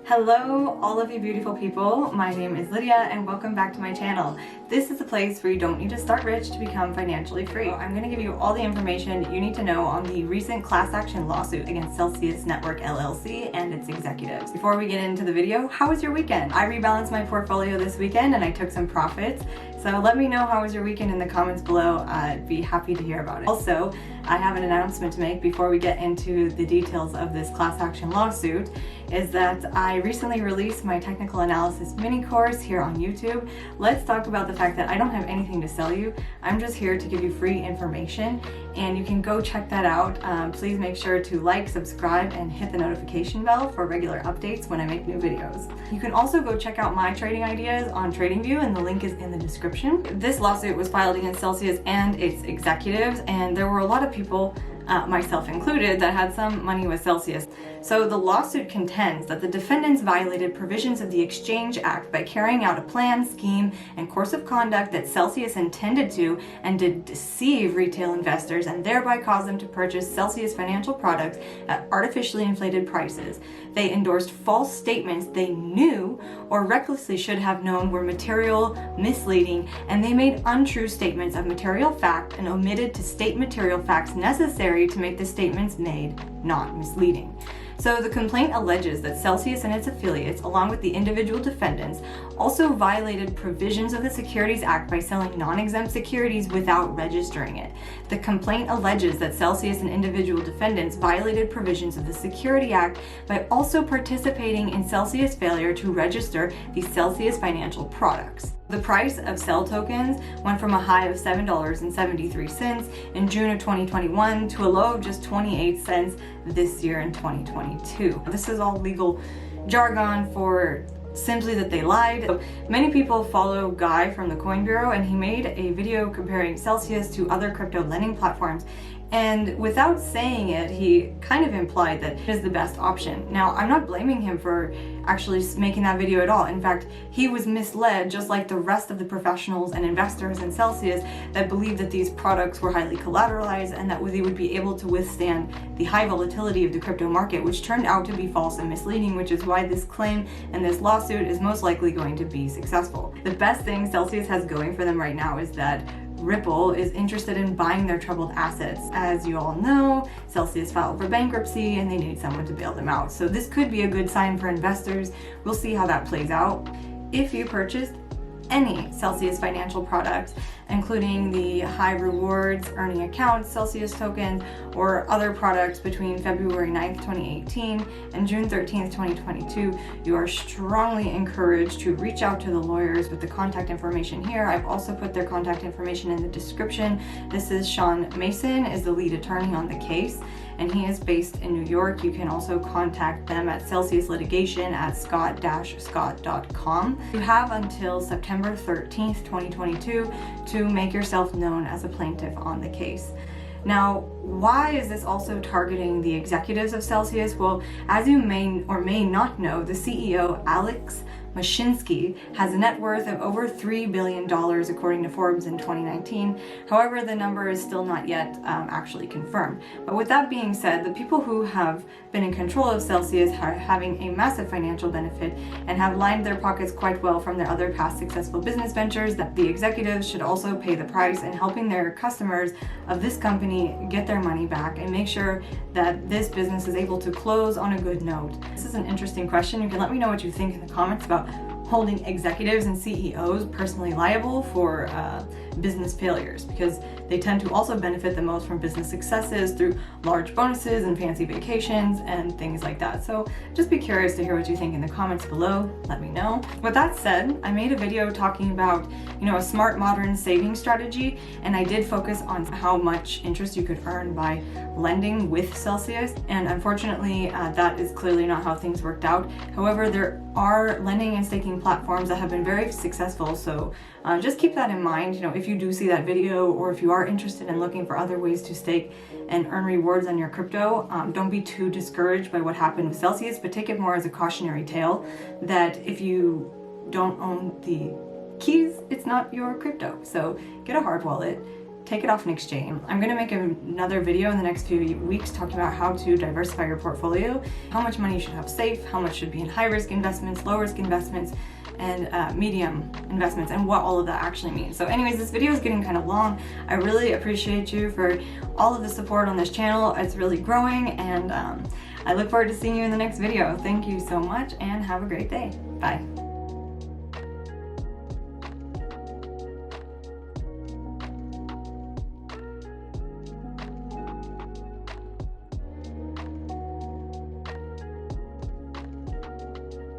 Hello, all of you beautiful people. My name is Lydia and welcome back to my channel. This is a place where you don't need to start rich to become financially free. I'm going to give you all the information you need to know on the recent class action lawsuit against Celsius Network LLC and its executives. Before we get into the video, how was your weekend? I rebalanced my portfolio this weekend and I took some profits. So let me know how was your weekend in the comments below. I'd be happy to hear about it. Also, I have an announcement to make before we get into the details of this class action lawsuit, is that I recently released my technical analysis mini course here on YouTube. Let's talk about the fact that I don't have anything to sell you. I'm just here to give you free information and you can go check that out. Please make sure to like, subscribe, and hit the notification bell for regular updates when I make new videos. You can also go check out my trading ideas on TradingView and the link is in the description. This lawsuit was filed against Celsius and its executives, and there were a lot of people, myself included, that had some money with Celsius. So the lawsuit contends that the defendants violated provisions of the Exchange Act by carrying out a plan, scheme, and course of conduct that Celsius intended to and did deceive retail investors and thereby cause them to purchase Celsius financial products at artificially inflated prices. They endorsed false statements they knew or recklessly should have known were material, misleading, and they made untrue statements of material fact and omitted to state material facts necessary to make the statements made not misleading. So the complaint alleges that Celsius and its affiliates, along with the individual defendants, also violated provisions of the Securities Act by selling non-exempt securities without registering it. The complaint alleges that Celsius and individual defendants violated provisions of the Securities Act by also participating in Celsius' failure to register the Celsius financial products. The price of CEL tokens went from a high of $7.73 in June of 2021 to a low of just 28 cents this year in 2022. This is all legal jargon for simply that they lied. So many people follow Guy from the Coin Bureau, and he made a video comparing Celsius to other crypto lending platforms. And without saying it, he kind of implied that it is the best option. Now, I'm not blaming him for actually making that video at all. In fact, he was misled just like the rest of the professionals and investors in Celsius that believed that these products were highly collateralized and that they would be able to withstand the high volatility of the crypto market, which turned out to be false and misleading, which is why this claim and this lawsuit is most likely going to be successful. The best thing Celsius has going for them right now is that Ripple is interested in buying their troubled assets. As you all know, Celsius filed for bankruptcy and they need someone to bail them out. So this could be a good sign for investors. We'll see how that plays out. If you purchased any Celsius financial products, including the high rewards earning accounts, Celsius tokens, or other products between February 9th, 2018 and June 13th, 2022, you are strongly encouraged to reach out to the lawyers with the contact information here. I've also put their contact information in the description. This is Sean Mason, is the lead attorney on the case, and he is based in New York. You can also contact them at Celsius Litigation at scott-scott.com. You have until September 13th, 2022 to make yourself known as a plaintiff on the case. Now, why is this also targeting the executives of Celsius? Well, as you may or may not know, the CEO, Alex Mashinsky, has a net worth of over $3 billion according to Forbes in 2019. However, the number is still not yet actually confirmed. But with that being said, the people who have been in control of Celsius are having a massive financial benefit and have lined their pockets quite well from their other past successful business ventures. That the executives should also pay the price in helping their customers of this company get their money back and make sure that this business is able to close on a good note. This is an interesting question. You can let me know what you think in the comments about holding executives and CEOs personally liable for business failures, because they tend to also benefit the most from business successes through large bonuses and fancy vacations and things like that. So just be curious to hear what you think in the comments below. Let me know. With that said, I made a video talking about, a smart modern saving strategy, and I did focus on how much interest you could earn by lending with Celsius, and unfortunately that is clearly not how things worked out. However, there are lending and staking platforms that have been very successful, so just keep that in mind. If you do see that video, or if you are interested in looking for other ways to stake and earn rewards on your crypto, don't be too discouraged by what happened with Celsius, but take it more as a cautionary tale that if you don't own the keys, it's not your crypto. So get a hard wallet, take it off an exchange. I'm gonna make another video in the next few weeks talking about how to diversify your portfolio, how much money you should have safe, how much should be in high risk investments, low risk investments, and medium investments, and what all of that actually means. So anyways, this video is getting kind of long. I really appreciate you for all of the support on this channel. It's really growing, and I look forward to seeing you in the next video. Thank you so much, and have a great day. Bye.